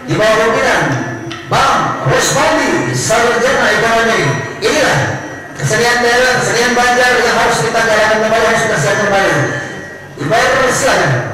di bawah pimpinan Bang Rusmandi Sarjana Ekonomi. Inilah kesenian daerah, kesenian Banjar yang harus kita jalankan kembali, harus kita siapkan kembali. Dibayar, silakan.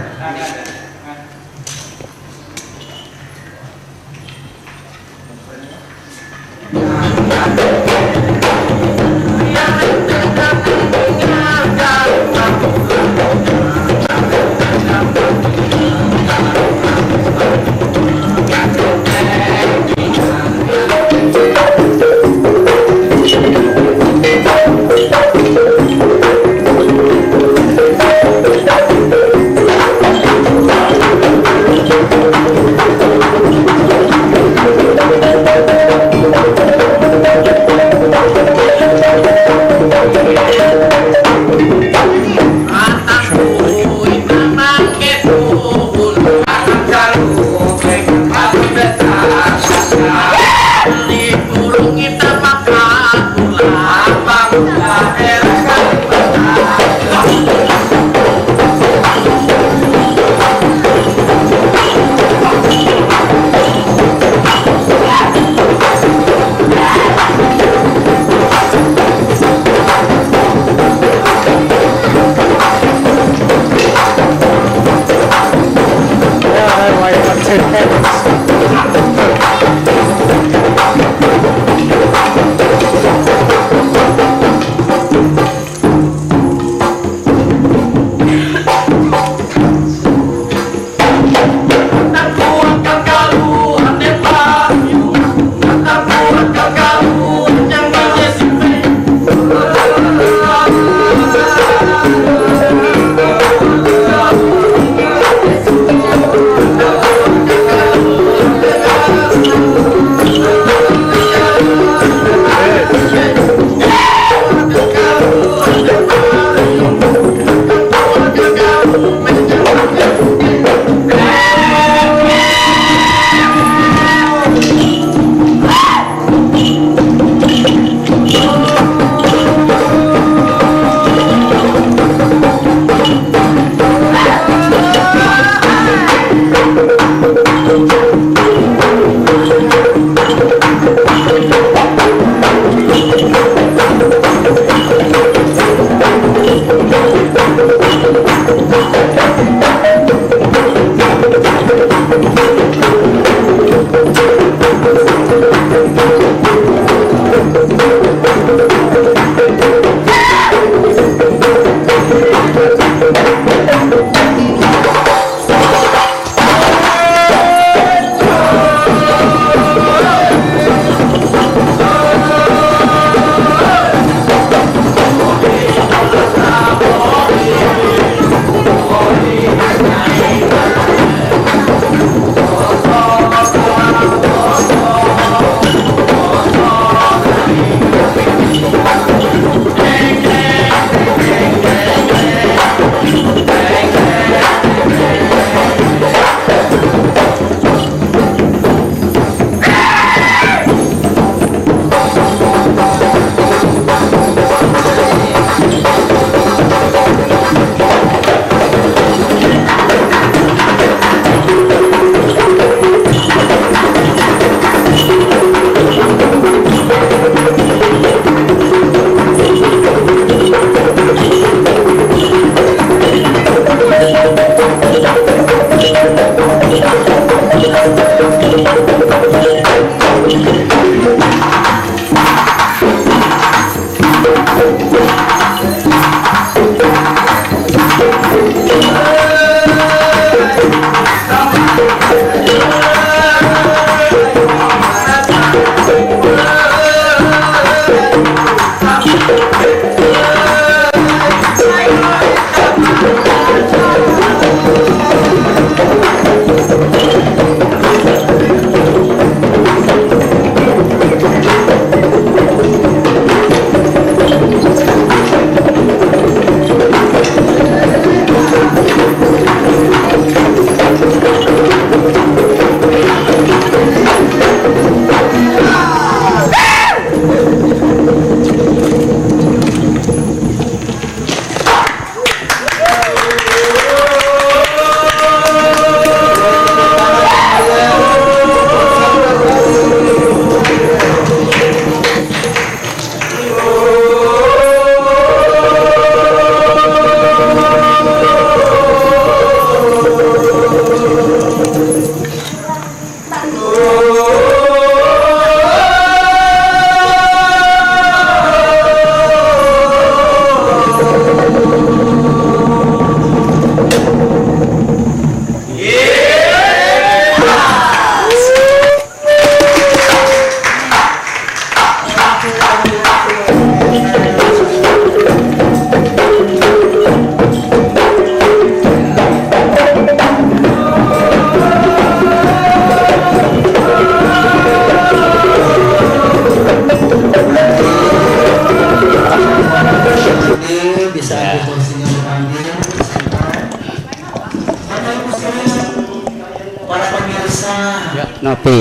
pemirsa Nopi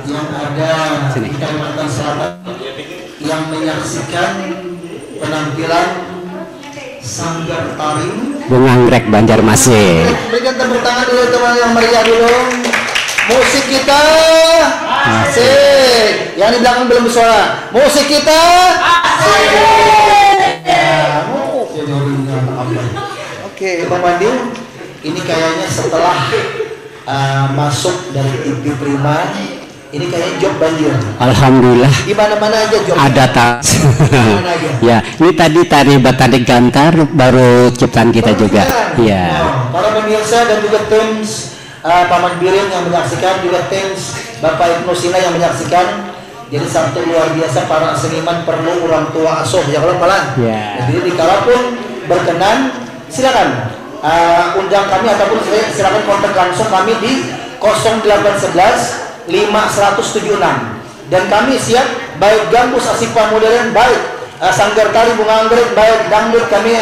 yang ada Sini. di Kalimantan Selatan yang menyaksikan penampilan Sanggar Tari Bunga Anggrek Banjarmasin. berikan tepuk tangan dulu teman yang meriah dulu. Musik kita asik, yang di belakang belum bersuara. Musik kita asik. Oke, Bang Wandi, ini kayaknya setelah masuk dari TV Prima, ini kayaknya job banjir. Alhamdulillah. Di mana-mana aja job. Ada tas. Mana aja. Ya, ini tadi tari Batanik Gantar baru ciptaan kita juga. Ya. Para pemirsa dan juga tim Paman Birin yang menyaksikan, juga tim Bapak Ibnu Sina yang menyaksikan. Jadi satu luar biasa, para seniman perlu orang tua asuh ya kalau malah. Ya. Jadi dikalapun berkenan, silakan undang kami ataupun silakan kontak langsung kami di 0811 5176 dan kami siap baik gambus Asipa modern, baik Sanggar Tari Bunga Anggrek, baik dangdut kami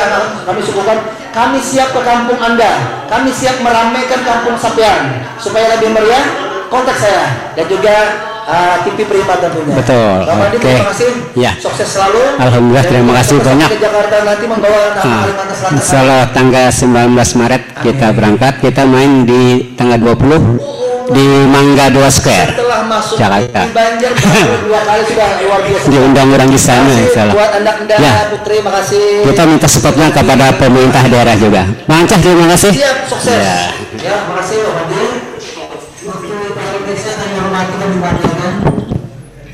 suguhkan. Kami siap ke kampung Anda, kami siap meramaikan kampung Sapian supaya lebih meriah. Kontak saya dan juga TV Prima tentunya. Betul. Oke. Terima kasih. Ya. Sukses selalu. Alhamdulillah, terima kasih banyak. Ke Jakarta nanti membawa nama Kalimantan Selatan. Insya Allah tanggal 19 Maret kita berangkat. Kita main di tanggal 20 di Mangga 2 Square, Setelah masuk Jakarta. di Banjar baru 2 kali sudah luar biasa. Diundang orang di sana. Insya Allah. Buat anda Ya. Putri, makasih. Kita minta supportnya kepada pemerintah daerah juga. Bang Ancah, terima kasih. Siap, sukses. Ya. Makasih Pak Bandi. Waktu para pemirsa kami hormati dan dimuliakan.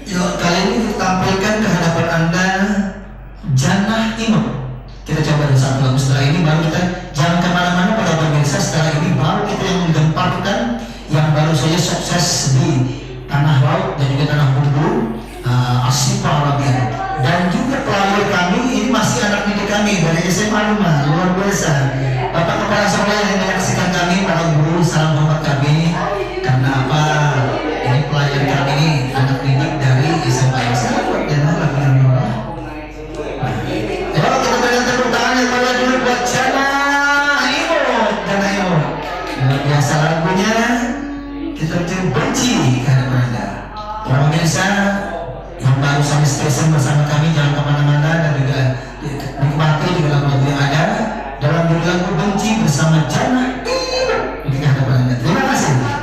Yuk, kali ini ditampilkan ke hadapan anda Janah Imam. Kita coba satu lagu setelah ini, baru kita jangan kemana-mana para pemirsa. Setelah ini baru kita yang menggemparkan yang baru saja sukses di tanah laut dan juga tanah bumbu, Asipa Arabian. Dan juga pelawak kami ini masih anak didik kami dari SMA Rumah, luar biasa. Bapak Kepala Sekolah yang menyaksikan kami, para guru, salam hormat kami. Karena apa? Ini pelajar kami ini anak didik dari SMA yang sangat luar biasa. Ayo kita berikan tepuk tangan yang mana dulu buat Janah Imam. Janah Imam, luar biasa lagunya. Kita benci karena Anda. Para pemirsa yang baru sampai stesen bersama kami, jangan kemana-mana dan juga nikmati juga lagu-lagu yang ada dalam lagu benci bersama Janah Imam. Ini hadapan Anda. Terima kasih.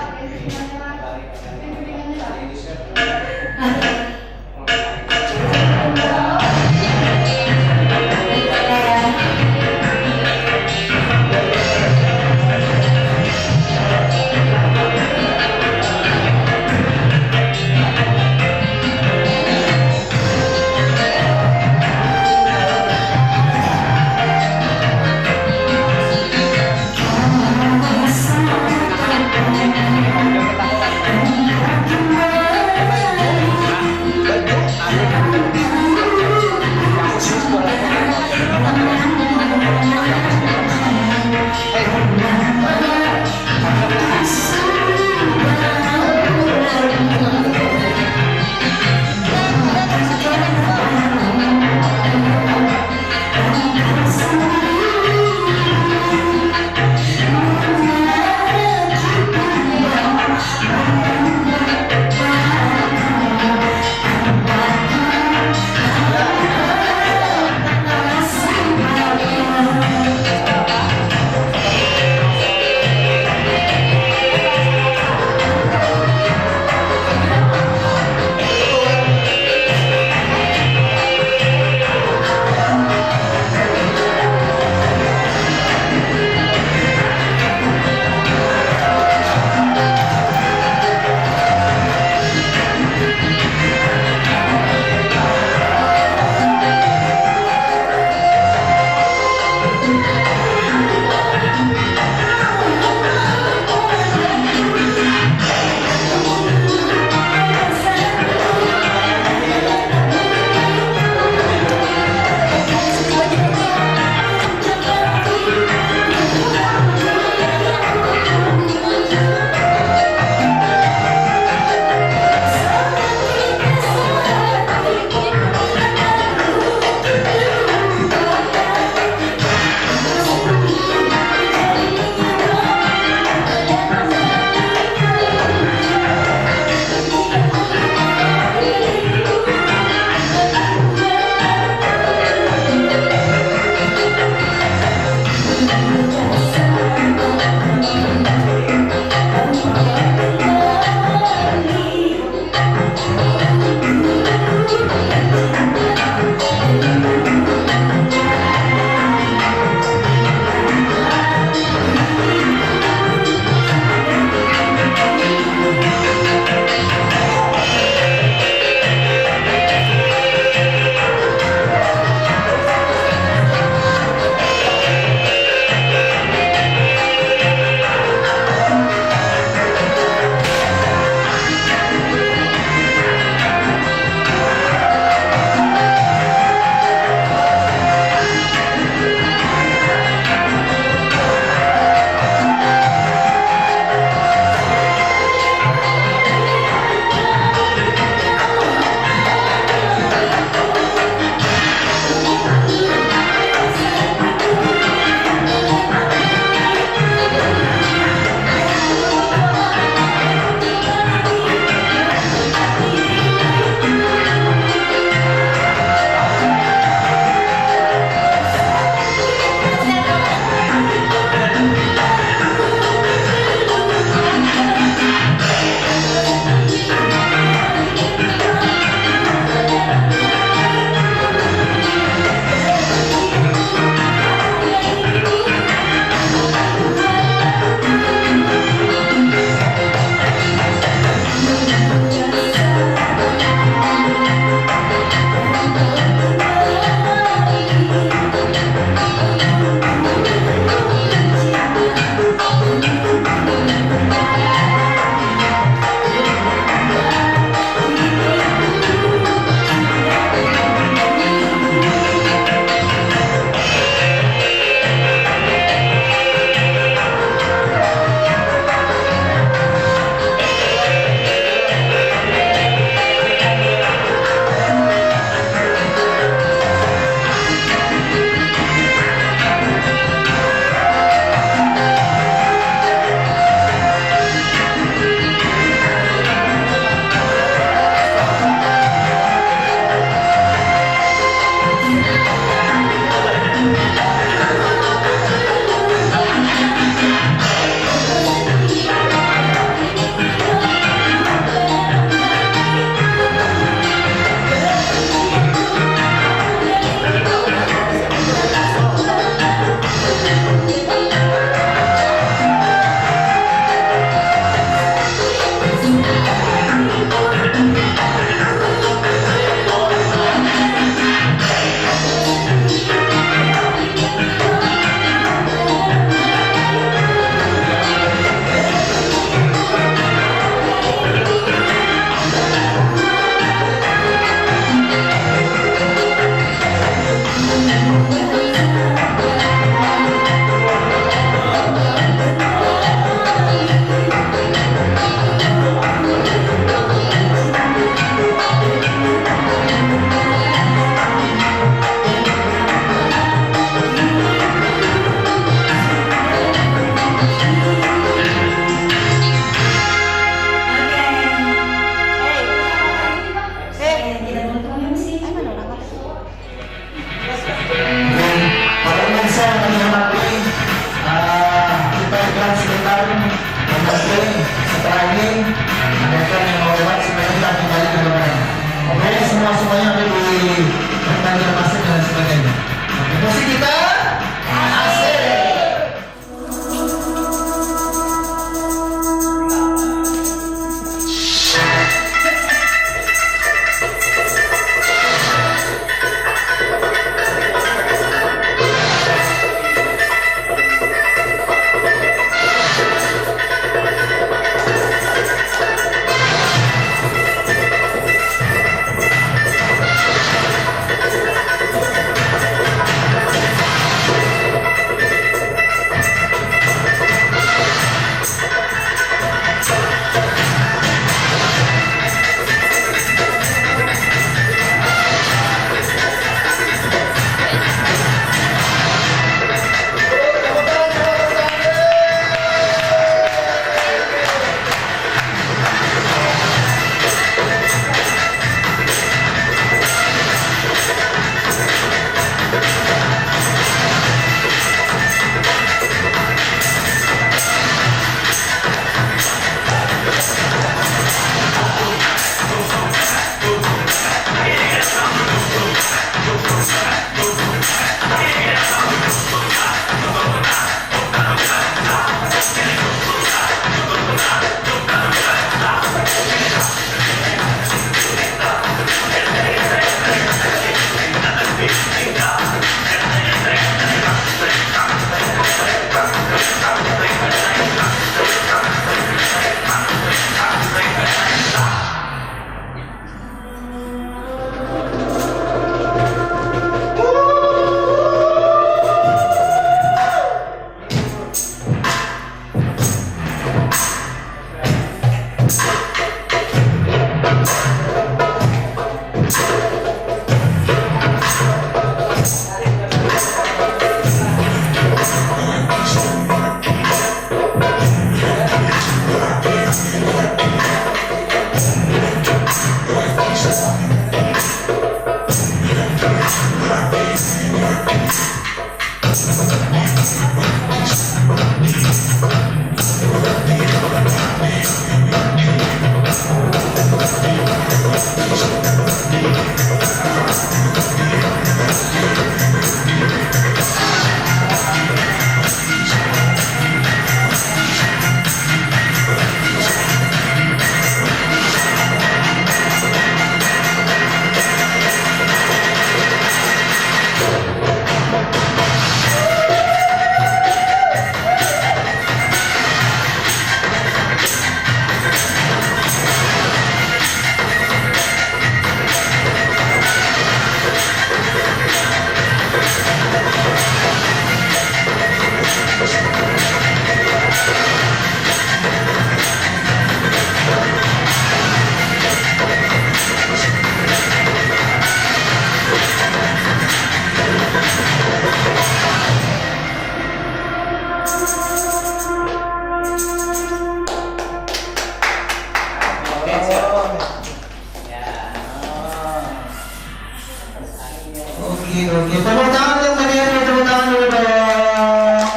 Oke, oke. Tepuk tangan yang meriah, tepuk tangan dulu dong.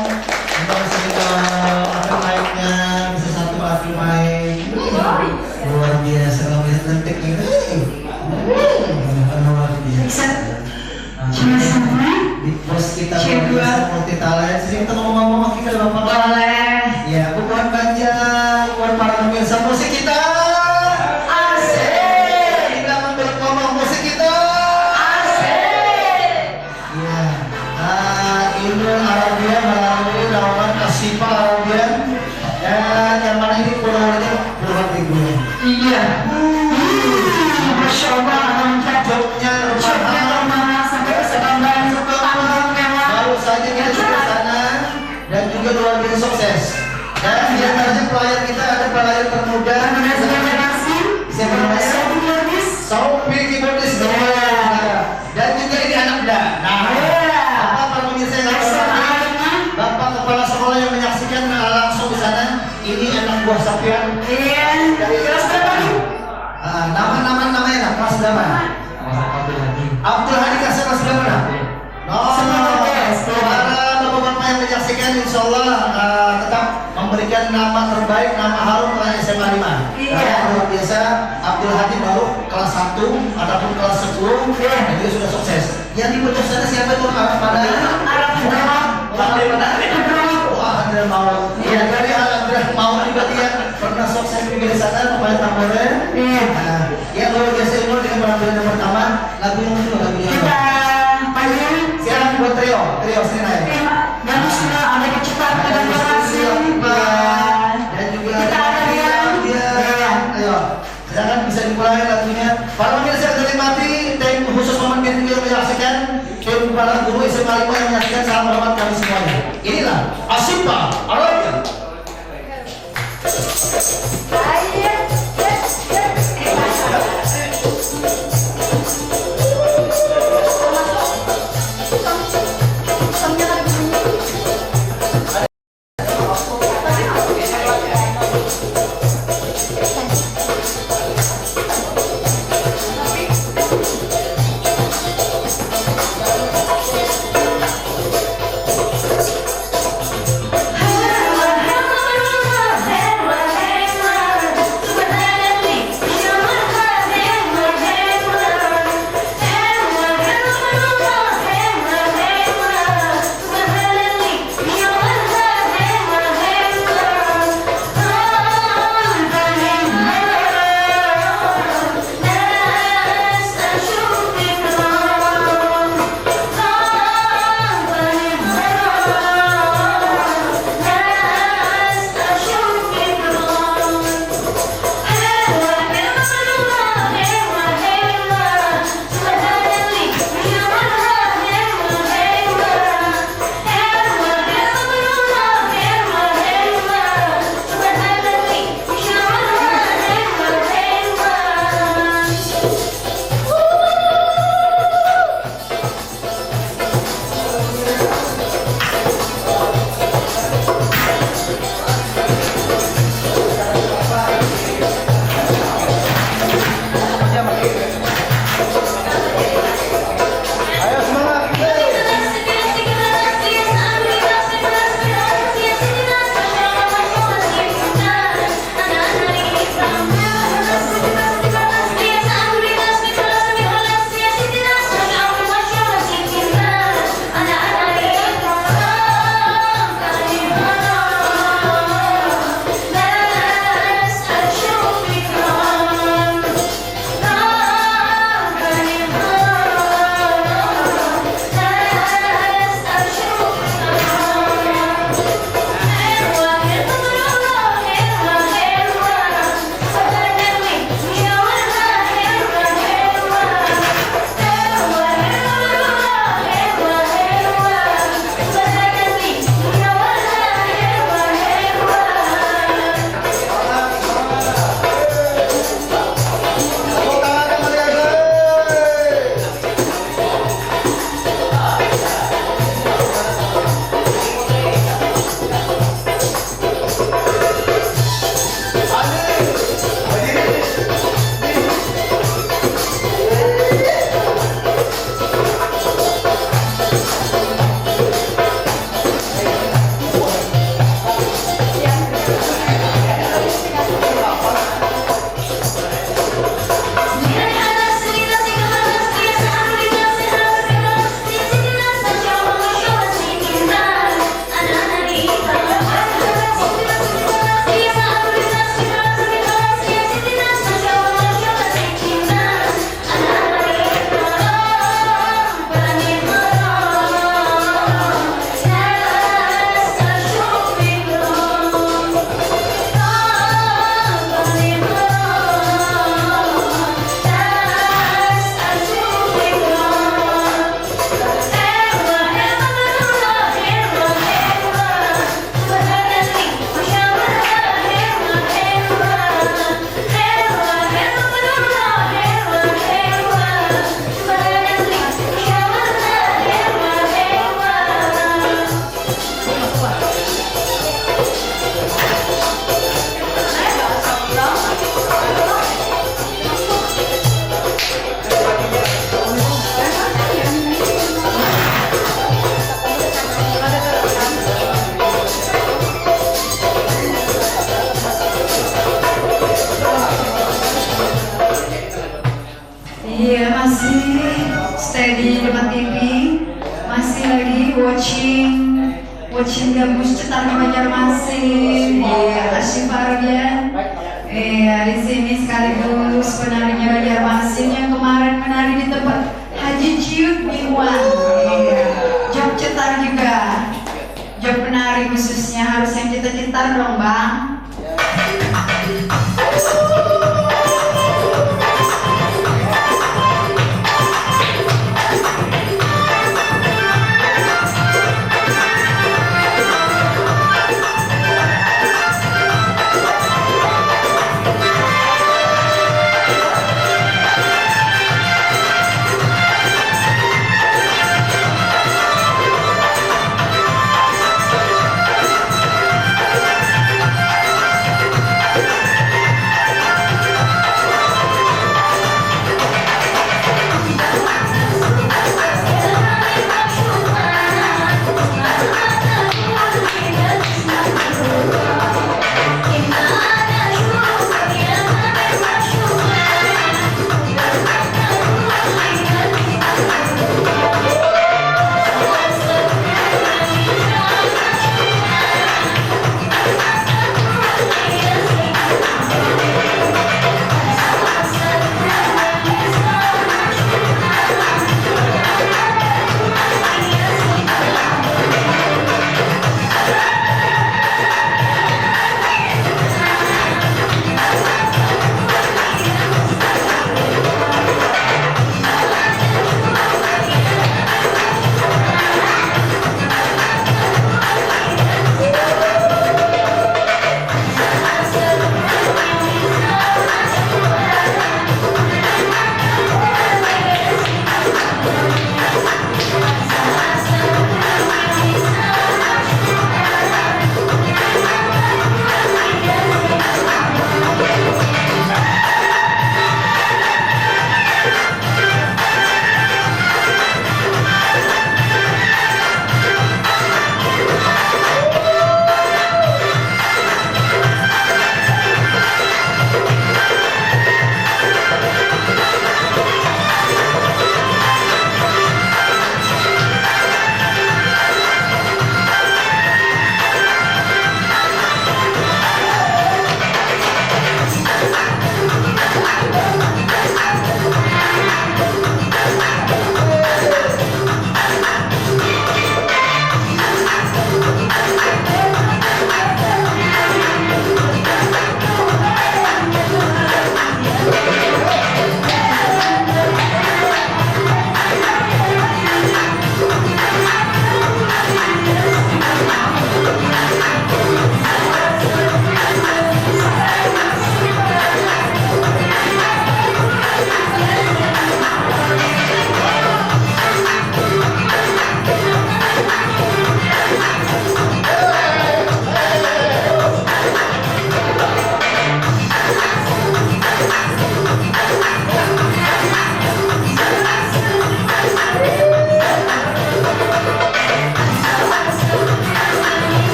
Kita bisa kita akan naiknya bisa satu lagi main. Luar biasa kalau bisa tentik ini. Luar biasa. Di pos kita multi talent. Sini kita ngomong-ngomong kita ada bapak. Boleh. Ya, bukan banyak buat para pemirsa musik kita. Asik. Kita ngomong musik kita. Ya, Ilmu Arabia melalui lawan Asipa Arabia dan yang mana ini pulaunya Pulau Tiga. Iya. Masya Allah, mantap. Joknya Joknya rumah sampai ke Sebangban, panggung mewah. baru saja kita sudah sana dan juga luar biasa sukses. Dan di antaranya pelayan kita ada pelayan termuda. Siapa namanya? Sophie Keyboardist. Dan juga ini anak muda. Nah, apa para pemirsa yang hormati, Bapak Kepala Sekolah yang menyaksikan langsung di sana, ini anak buah Sapian. Iya. Kelas berapa nih? Nama-namanya nak kelas berapa? Abdul Hadi kasih kelas berapa nak? Para bapak-bapak yang menyaksikan, insya Allah tetap memberikan nama terbaik, nama harum kelas SMA 5. Iya. Luar biasa, Abdul Hadi baru kelas 1, adapun kelas 10, dan dia sudah sukses. Yang di pojok sana siapa itu? Pada Andrea mau. Iya, dari Andrea mau juga dia pernah sukses di sana, pemain tamborin. Iya. Ya luar biasa umur dengan penampilan yang pertama, lagu yang kedua, lagu yang Kita panggil. sekarang buat trio sini naik. Bagus lah, ada kecepatan, ada durasi. Dan juga Kita ada dia. Ayo, silakan bisa dimulai lagunya. Para pemirsa yang terhormati, tim khusus momen yang menyaksikan, tim para guru SMA 5 yang menyaksikan, salam hormat kami semuanya. Inilah Asipa Arabia. Hey, masih stay di depan TV, masih lagi watching gabus cetar Banjarmasin, ya Asyifa Ardian. Di sini sekaligus penarinya Banjarmasin yang kemarin menari di tempat Haji Ciut Biwan. Job cetar juga, job penari khususnya harus yang cetar-cetar dong bang.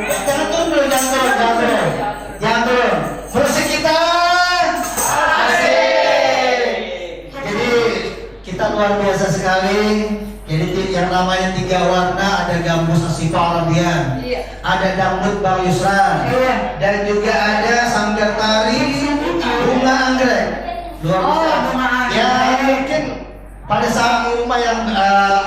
Jangan turun dulu, jangan turun, jangan turun. Jangan turun. Musik kita asik. Jadi kita luar biasa sekali. Jadi yang namanya 3 warna, ada gambus Asifa Arabian, ada dangdut Bang Yusran, dan juga ada sanggar tari bunga anggrek. Luar biasa. Ya mungkin pada saat di rumah yang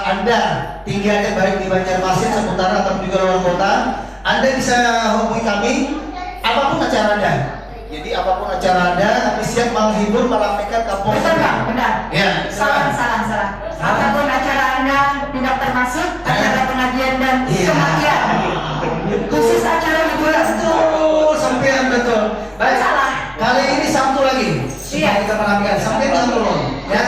Anda tinggalnya baik di Banjarmasin seputaran atau juga luar kota, Anda bisa hubungi kami apapun acara Anda. Jadi apapun acara Anda, kami siap menghibur meramaikan kampung. Benar. Ya. Salah. Apapun acara Anda tidak termasuk acara pengajian dan kematian. Khusus acara liburan. Betul, sampean betul. Baik. Salah. Kali ini Sabtu lagi. Supaya kita meramaikan. Sampai jangan turun, ya.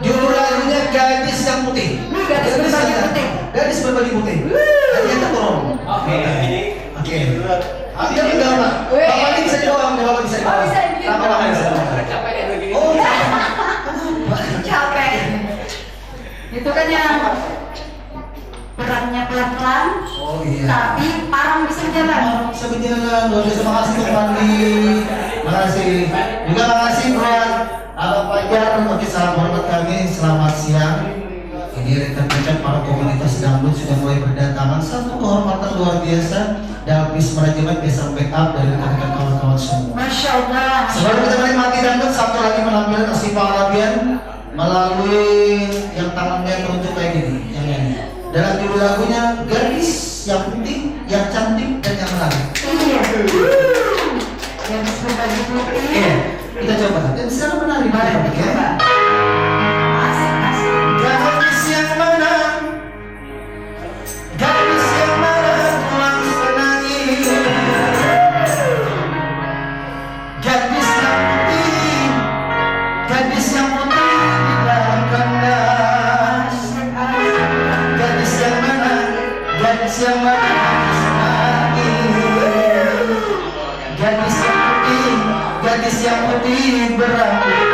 Judul lagunya Gadis yang Putih. Gadis berbaju putih. Gadis berbaju putih. Jadi kita turun. Oke. Dia enggak, Pak. Bapak ini bisa dibawa, Bapak bisa dibawa. Oh, bisa dibawa. Bapak bisa dibawa. Oh, Capek. Itu kan yang beratnya pelan-pelan, oh iya. tapi parang bisa jalan. Bisa berjalan. Luar biasa. Makasih Pak Pandi. Makasih. Juga makasih buat Abang Fajar. Oke, salam hormat kami. Selamat siang. Ini rekan-rekan para komunitas dangdut sudah mulai berdatangan. Satu kehormatan luar biasa. Davis manajemen bisa backup dari rekan-rekan kawan-kawan semua. Masya Allah. Sebelum kita menikmati dangdut, satu lagi menampilkan Asifa Arabian melalui yang tangannya terunjuk kayak gini, yang ini. Dalam judul lagunya Gadis yang Putih, yang Cantik dan yang Menarik. Iya. Yang berbaju putih. Iya, kita coba. Dan secara menarik, Mari ya. coba. Asik. Gadis yang mana? Gadis yang mana pulang menangis? Gadis yang putih, gadis yang putih di dalam kandas. Gadis yang mana? Gadis yang mana menangis? Gadis yang putih berambut.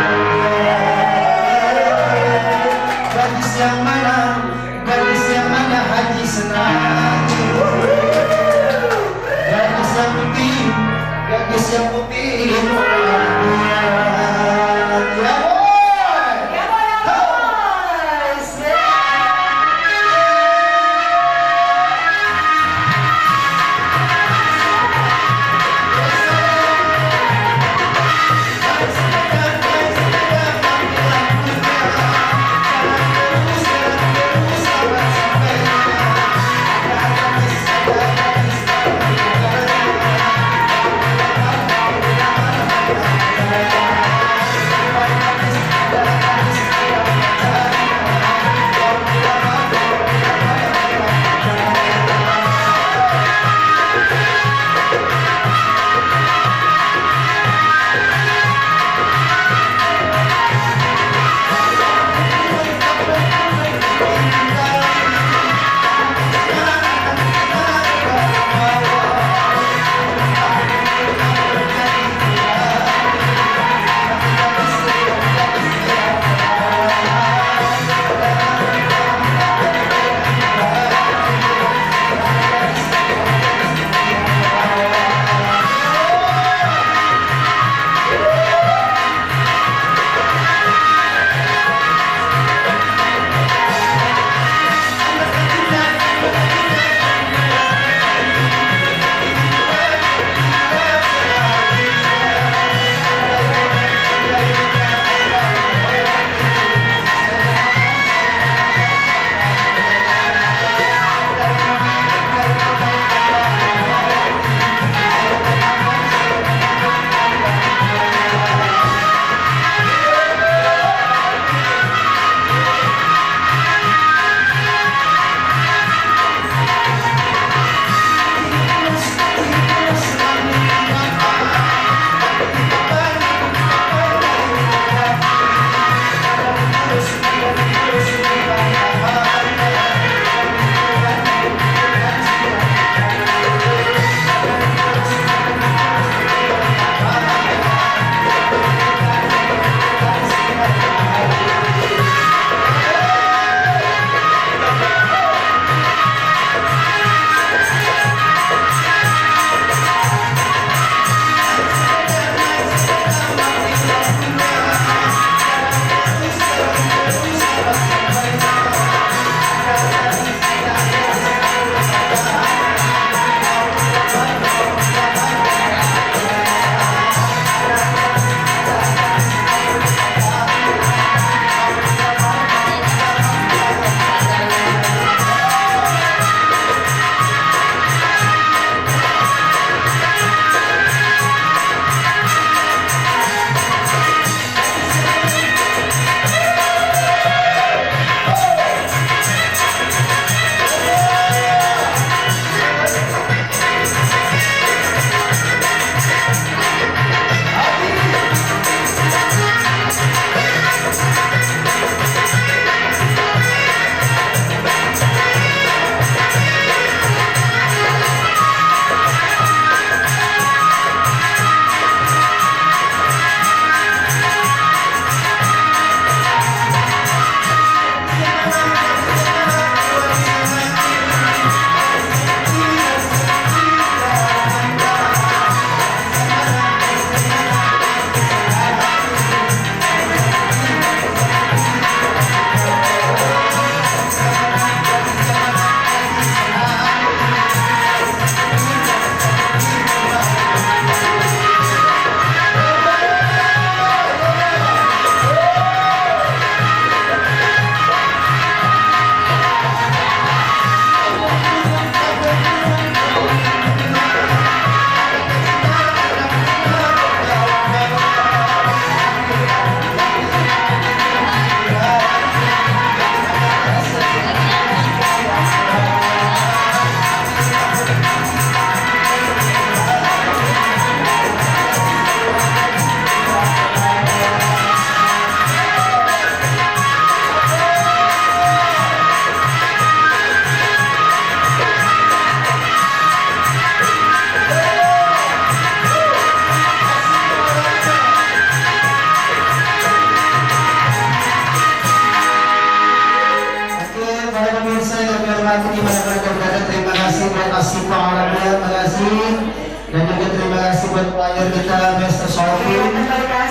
buat player kita Mr. Sofi.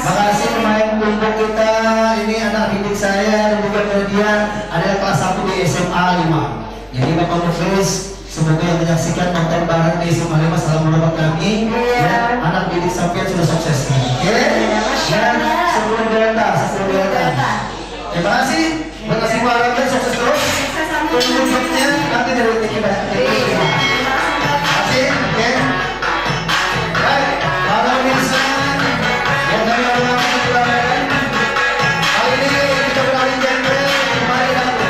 Makasih pemain punggung kita. Ini anak didik saya dan juga media adalah kelas 1 di SMA 5. Jadi Bapak Muflis, semoga yang menyaksikan nonton bareng di SMA 5 selalu mendapat kami. Ya, anak didik sampai sudah sukses. Oke? Dan sebelum berita. Terima kasih. Terima kasih Pak sukses terus. Tunggu nanti dari tim kita. Oke. Baik, para pemirsa yang kami hormati pelajaran. Kali ini kita beralih genre kembali lagu.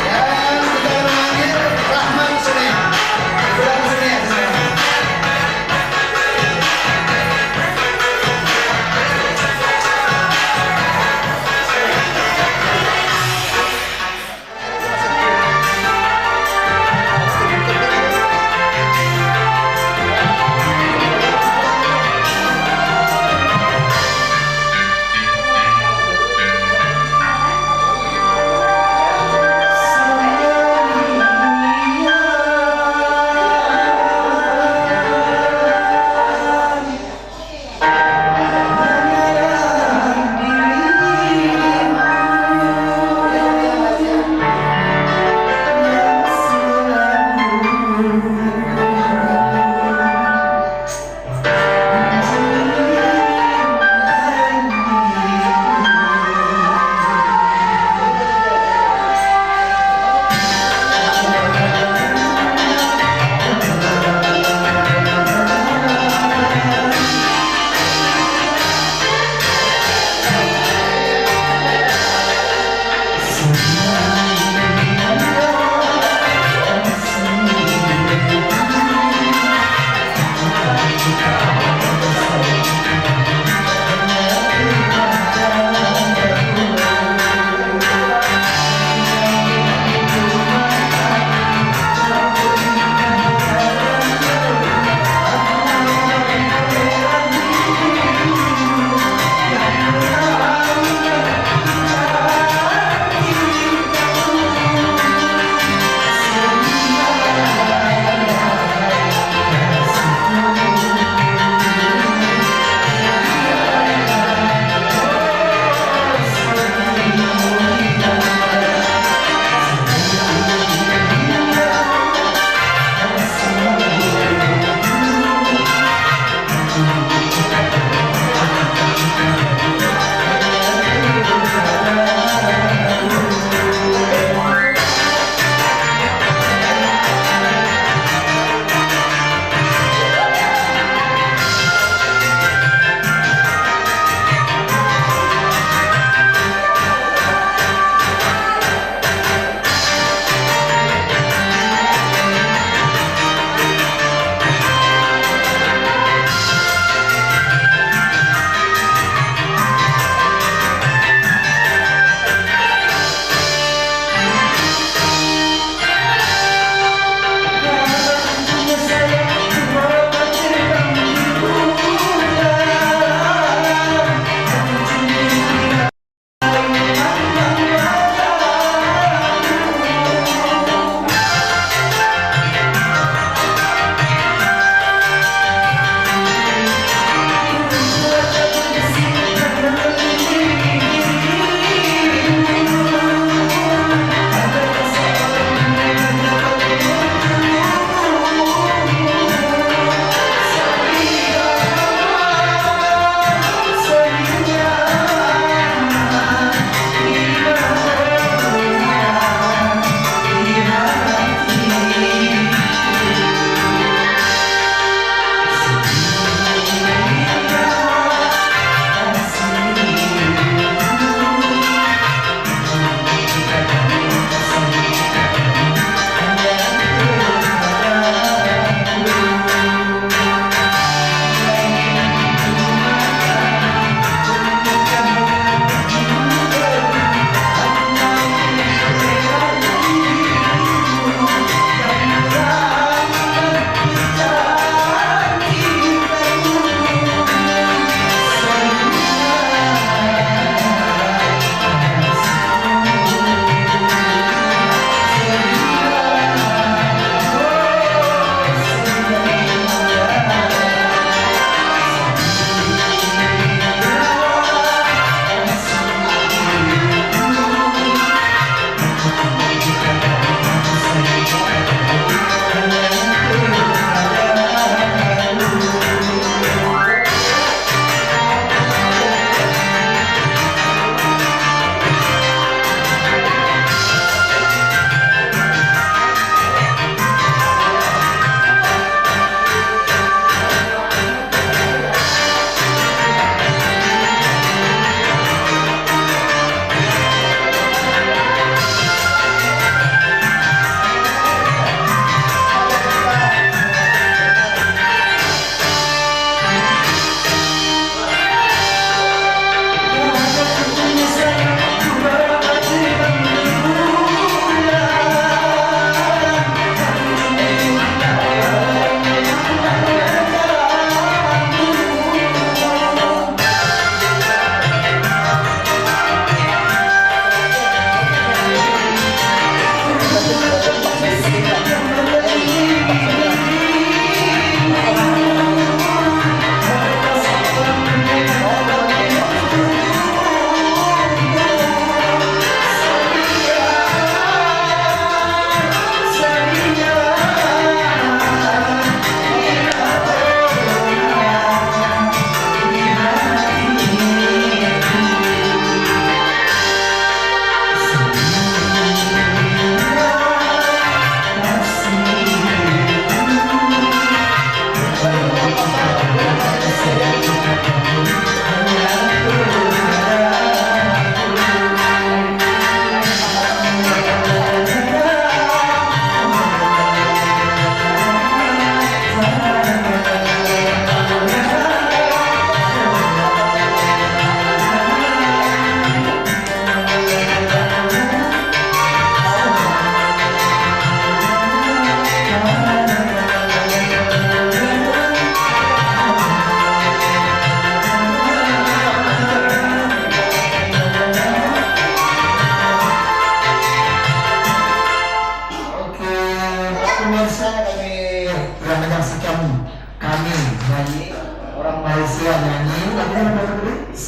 Dan kita memanggil Rahman Sunia. Rahman Sunia.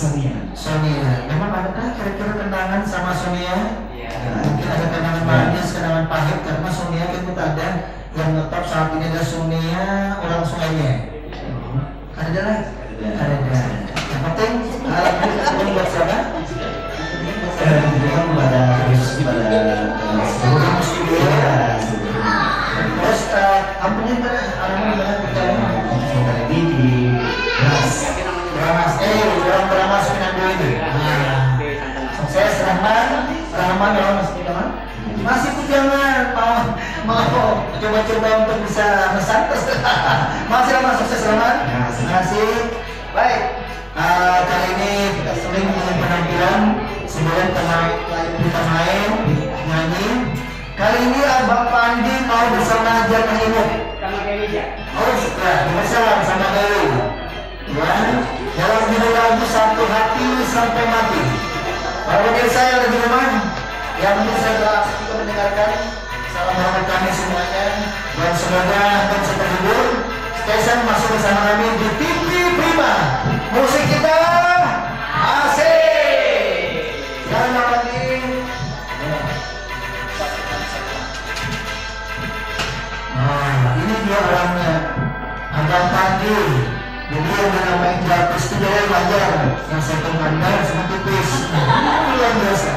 Sonia. Memang adakah kira-kira kenangan sama Sonia? Mungkin ada kenangan manis, kenangan pahit karena Sonia kan kita ada yang tetap saat ini ada Sonia orang sungainya. Ada lagi? Ada. Yang penting ini buat siapa? Pada seluruh muslim. Terus kampungnya pada alamat mana kita di Bramas. Bramas Pinanggo ini. Sukses Rahman masih pujangan mau coba-coba untuk bisa mesan terus. Masih Rahman sukses Rahman. Masih baik. Kali ini kita sering dengan penampilan sebelum kita main nyanyi. Kali ini Abang Pandi mau bersama Jangan Imut. Oh sudah, bersama sama Dewi. Ya, dalam judul lagu Satu Hati Sampai Mati. Para pemirsa yang ada di rumah, yang bisa kita mendengarkan, salam hormat kami semuanya dan semoga Anda bisa terhibur. Spesial masuk bersama kami di TV Prima. Musik kita asik. Selamat pagi. Nah, ini dia orangnya. Abang Pandi. Jadi yang namanya gratis itu dari wajar. Yang satu kandar sama tipis. Luar biasa.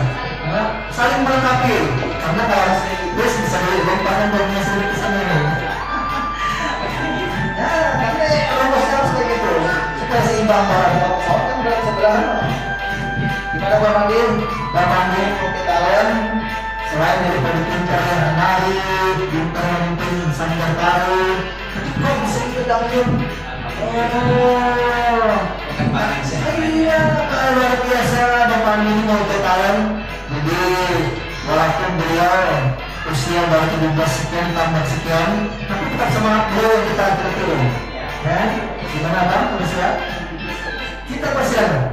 Saling melengkapi. Karena kalau tipis bisa dilimpahkan dari sendiri ke sana. Karena rumusnya harus kayak gitu. Supaya seimbang barangnya. Soalnya kan berat sebelah. Gimana Bang Pandi? Bang Pandi oke talent. Selain dari pintar yang nari, pintar memimpin sanggar tari, kok bisa ikut dangdut? Iya, luar biasa. Bang Pandi ini mau ikut talent. Jadi walaupun beliau usia baru 17 sekian tambah sekian, tapi tetap semangat beliau yang kita terus. Ya, gimana Bang? Sudah siap? Kita persilakan.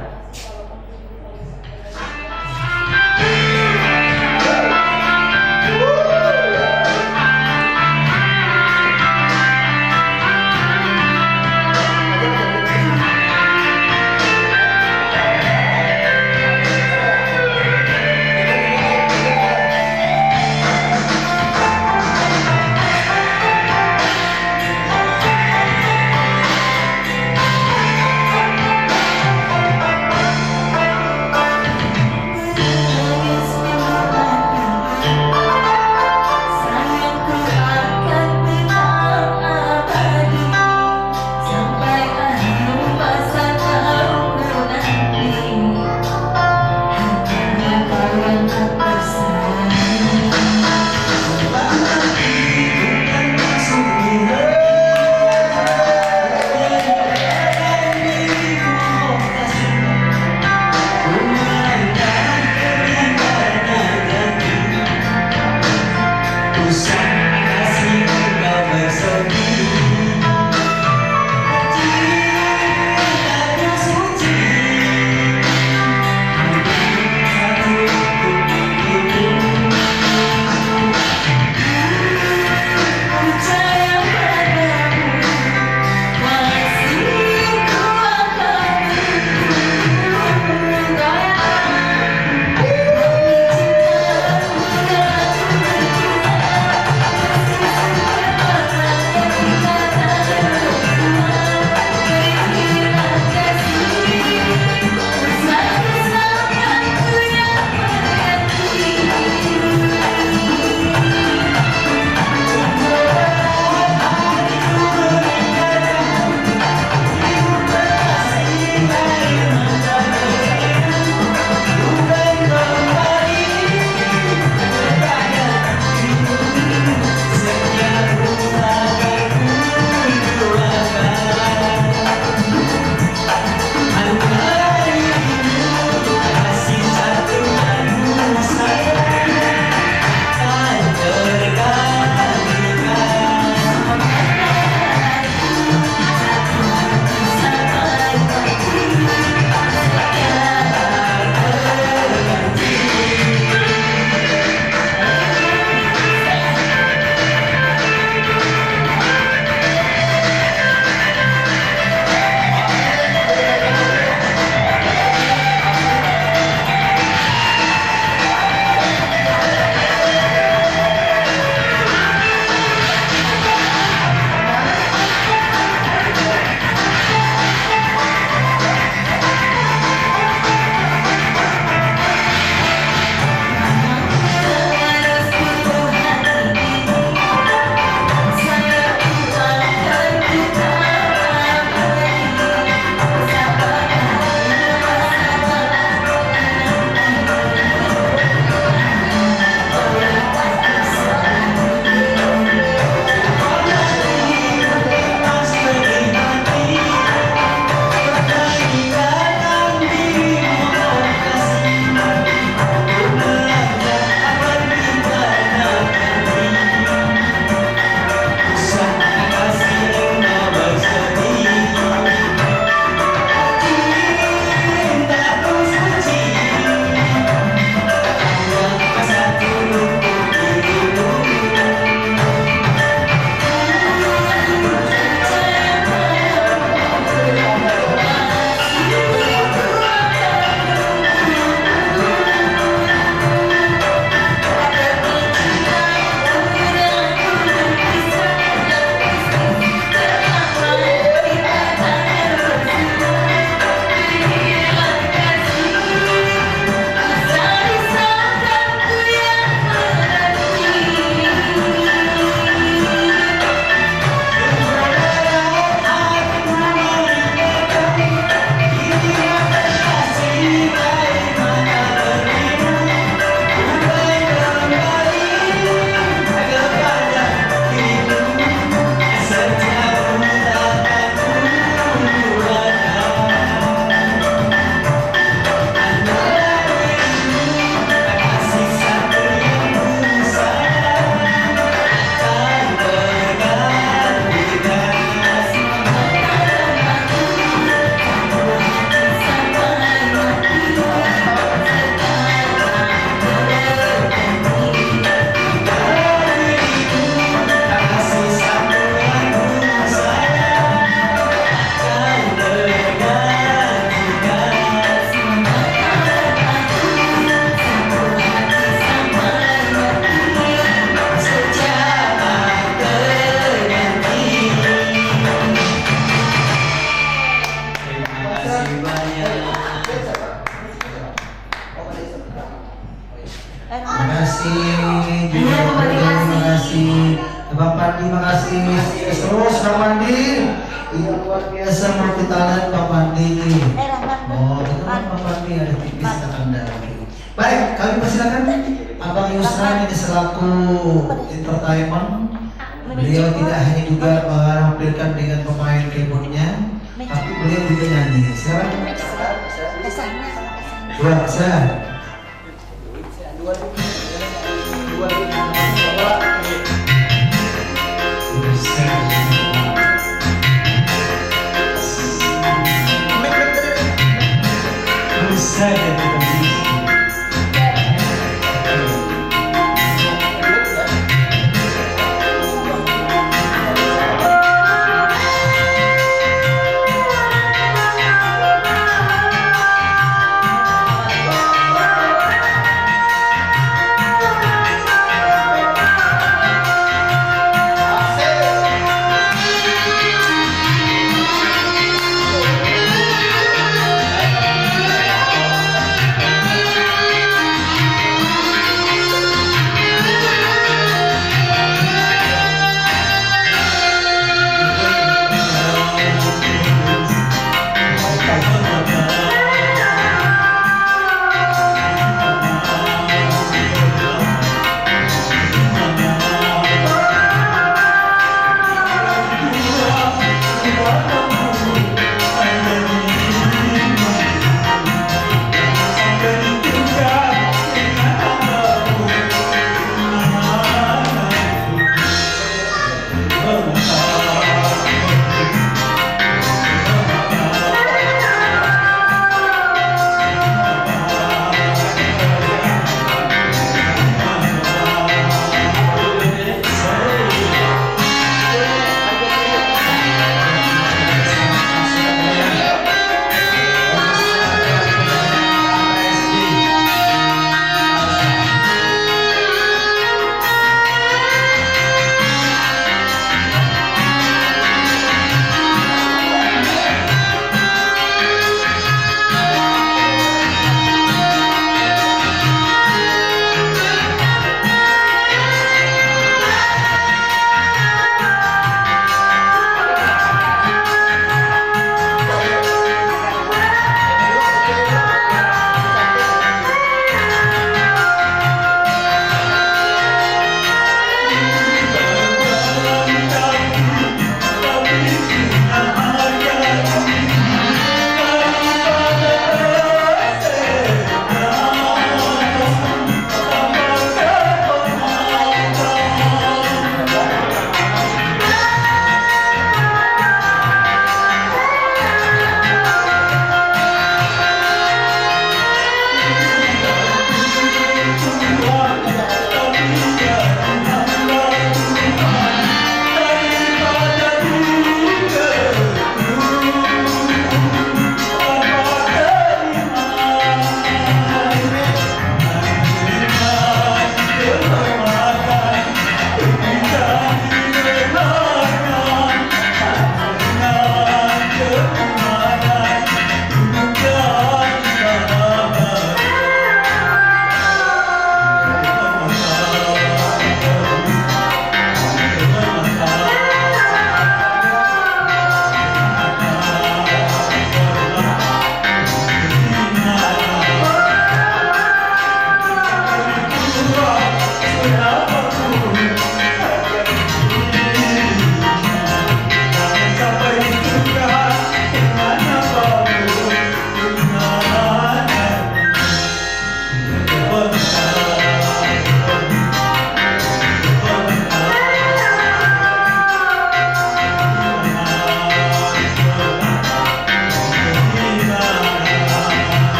Pandi, makasih. Terus Bang Pandi. Iya luar biasa multi talent Bang Pandi. Oh, itu kan Bang Pandi ada tipis Anda. Baik, kami persilakan Abang Yusran ini selaku entertainment. Beliau tidak hanya juga menampilkan dengan pemain keyboardnya, tapi beliau juga nyanyi. Sekarang, ya, saya.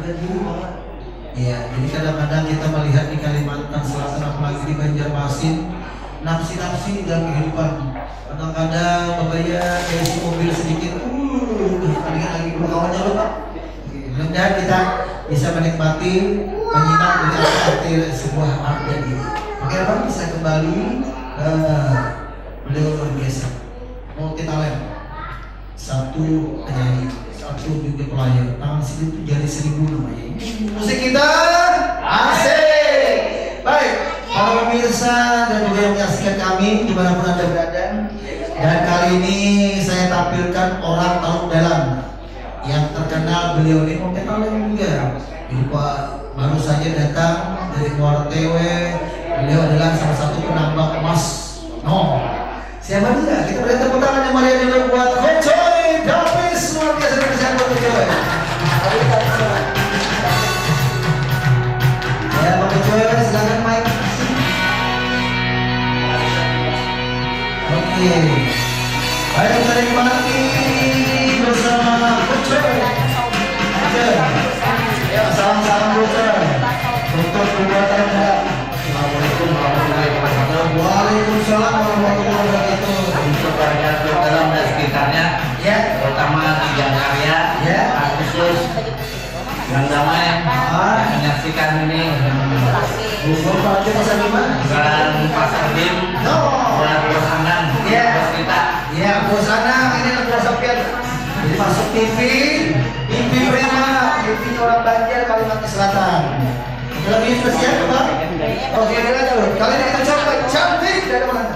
ada dulu Pak. Iya, jadi kadang-kadang kita melihat di Kalimantan Selatan apalagi di Banjarmasin nafsi-nafsi dalam kehidupan. Kadang-kadang Bapak ya isi mobil sedikit, lagi berkawannya loh Pak. Mudah-mudahan kita bisa menikmati, menyimak dari arti sebuah art ini. Oke Pak, bisa kembali. Beliau luar biasa, multi talent, satu penyanyi, satu juga pelayan. Tangan sini tuh jari 1000 namanya. Musik kita asik. Baik, para pemirsa dan juga yang menyaksikan kami dimanapun anda berada. Dan kali ini saya tampilkan orang Taluk Dalam yang terkenal. Beliau ini multi talent juga. Pak baru saja datang dari Muara Tewe. Beliau adalah salah satu penambang emas. Siapa dia? Kita beri tepuk tangan yang meriah dulu buat Kocoy Davis, luar biasa spesial buat Kocoy. Ya Pak Kocoy, silakan mic. Oke. Baik, kita nikmati bersama Kocoy. Ya, salam-salam Kocoy untuk kebuatan Anda. Assalamualaikum warahmatullahi wabarakatuh. Waalaikumsalam warahmatullahi wabarakatuh. Untuk warga Taluk Dalam dan sekitarnya, Ya, terutama di Jakarta, ya, khusus yang damai menyaksikan ini Bogor Pak pasar di mana? bukan pasar BIM, bukan bos Anang, Ya. bos kita. Ya, bos Anang ini bos Sofian. Jadi masuk TV Prima, TV orang Banjar Kalimantan Selatan. Lebih spesial Pak? Oke, kita dulu. Kali ini kita coba cantik dari mana?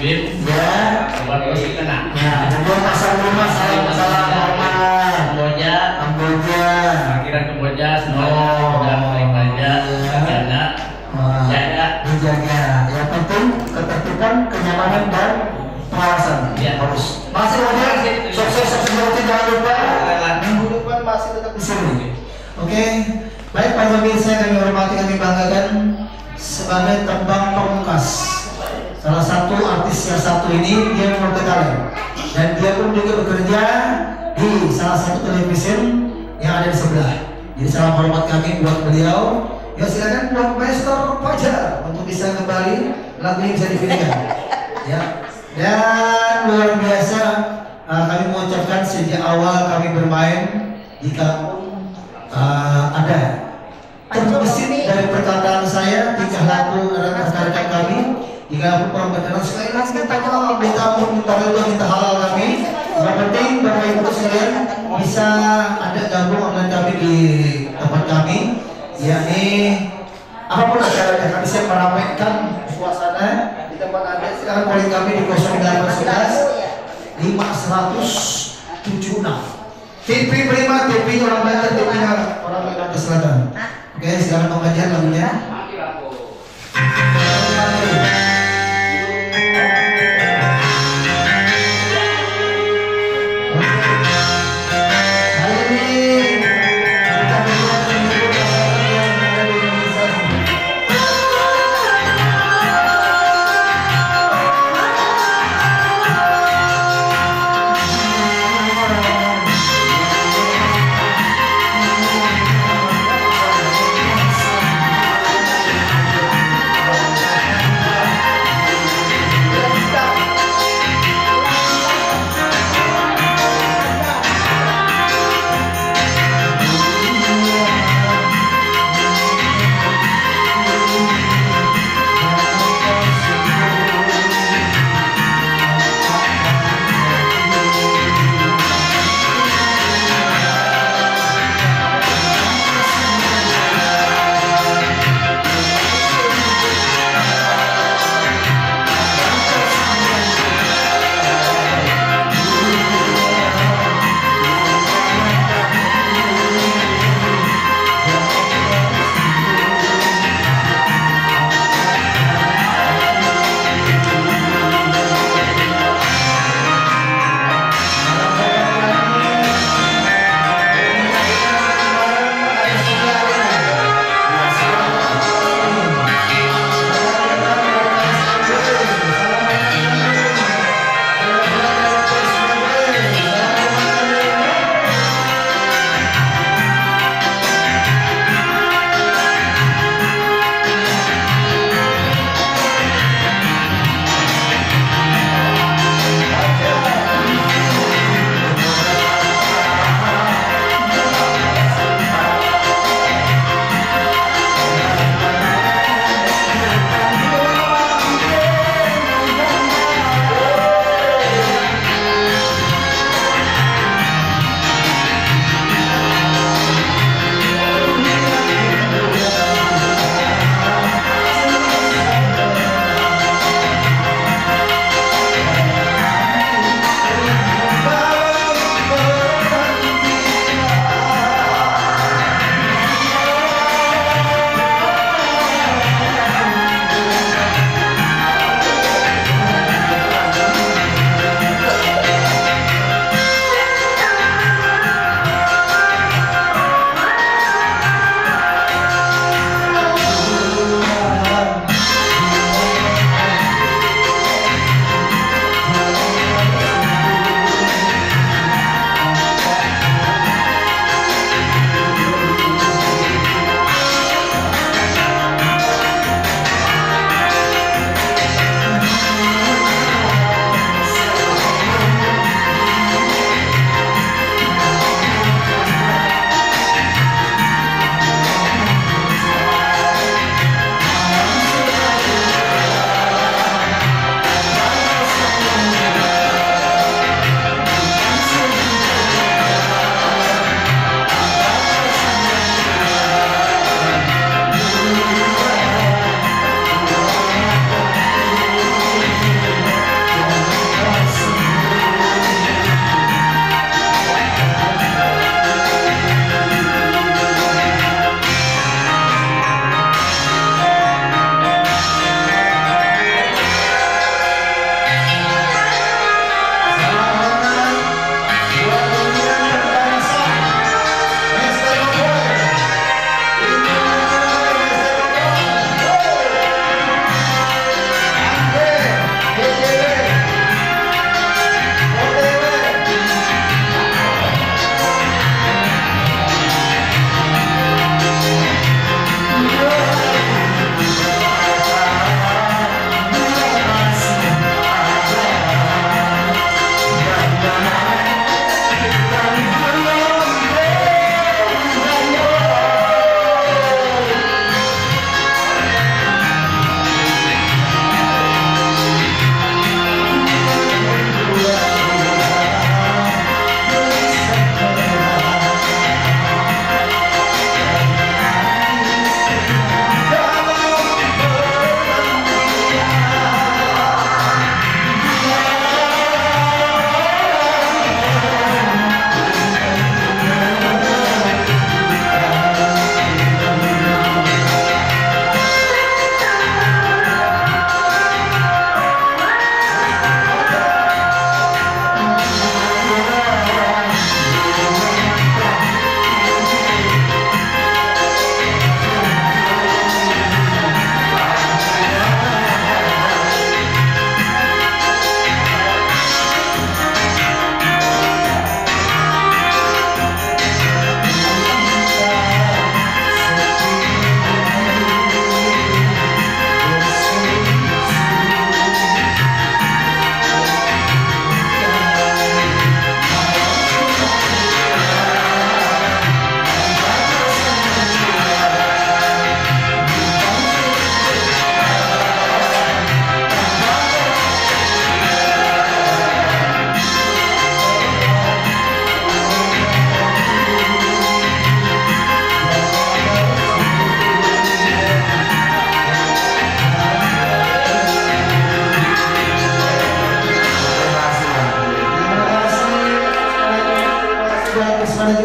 Bim. Ya. Buat musik kena. Ya, kemudian pasar rumah salam hormat. Kamboja. Kamboja. Akhiran Kamboja semuanya sudah baik saja. Karena jaga. Dijaga. Yang penting ketertiban, kenyamanan dan pengawasan. Ya. Harus. Masih ada sukses jangan lupa. Minggu depan masih tetap di sini. Oke. Baik para pemirsa yang kami hormati, kami banggakan sebagai tembang pamungkas. Salah satu artis yang satu ini dia multi talent dan dia pun juga bekerja di salah satu televisi yang ada di sebelah. Jadi salam hormat kami buat beliau. Ya silakan buat Maestro Fajar untuk bisa kembali lagu ini bisa dipilihkan. Ya. Dan luar biasa kami mengucapkan sejak awal kami bermain di kampung ada terbesit dari perkataan saya tingkah laku rekan-rekan kami. Jika orang berkenan sekali lagi tanya minta ampun, minta ridho, minta halal kami. Yang penting Bapak Ibu sekalian bisa ada gabung online kami di tempat kami, yakni apapun acaranya kami siap meramaikan suasana di tempat Anda. Silakan calling kami di 0811 5176. TV Prima, TV orang Banten, TV orang Banten Selatan. Oke, silakan mengajar lagunya.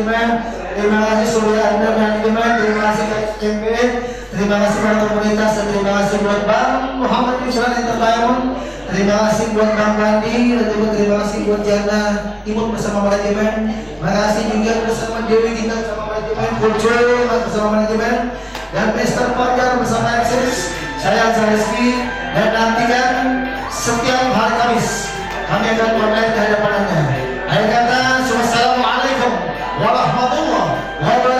manajemen, terima kasih Surya Anda manajemen, terima kasih KCMP, terima kasih para komunitas, dan terima kasih buat Bang Muhammad Isran Entertainment, terima kasih buat Bang Bandi, dan juga terima kasih buat Jana Imut bersama manajemen, terima kasih juga bersama Dewi Gita bersama manajemen, Kulcul bersama manajemen, dan Mr. Fajar bersama Exis. Saya Rizky, dan nantikan setiap hari Kamis kami akan online di hadapan Anda. Akhir kata, wassalamualaikum warahmatullahi wabarakatuh.